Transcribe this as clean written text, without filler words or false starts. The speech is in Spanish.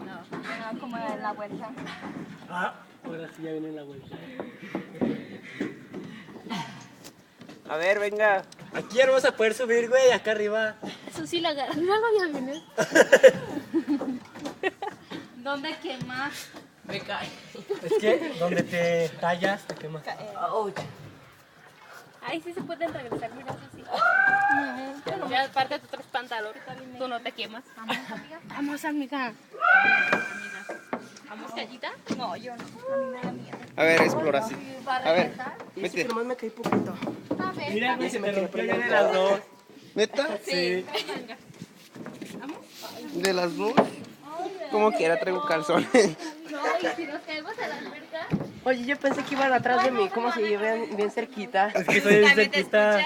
No, como en la vuelta. Ah, ahora sí ya viene la vuelta. A ver, venga. Aquí ya no vas a poder subir, güey, acá arriba. Eso sí la agarra. Míralo, ya viene. ¿Dónde quemas? Me cae. Es que donde te tallas, te quemas. Ahí sí se pueden regresar, mira, eso sí. Ya aparte tú traes pantalón, tú no te quemas. Vamos, amiga. ¿Vamos, Callita? No, yo no. A mí me da miedo. A ver, exploración. A ver, vete. Nomás me caí poquito. A ver. Mira, güey, se me rompió ya de las dos. ¿Neta? Sí. Venga. ¿Vamos? De las dos. Como quiera, traigo calzones. No, y si nos caemos a la alberca. Oye, yo pensé que iban atrás de mí, como si iban bien cerquita. Es que soy bien cerquita.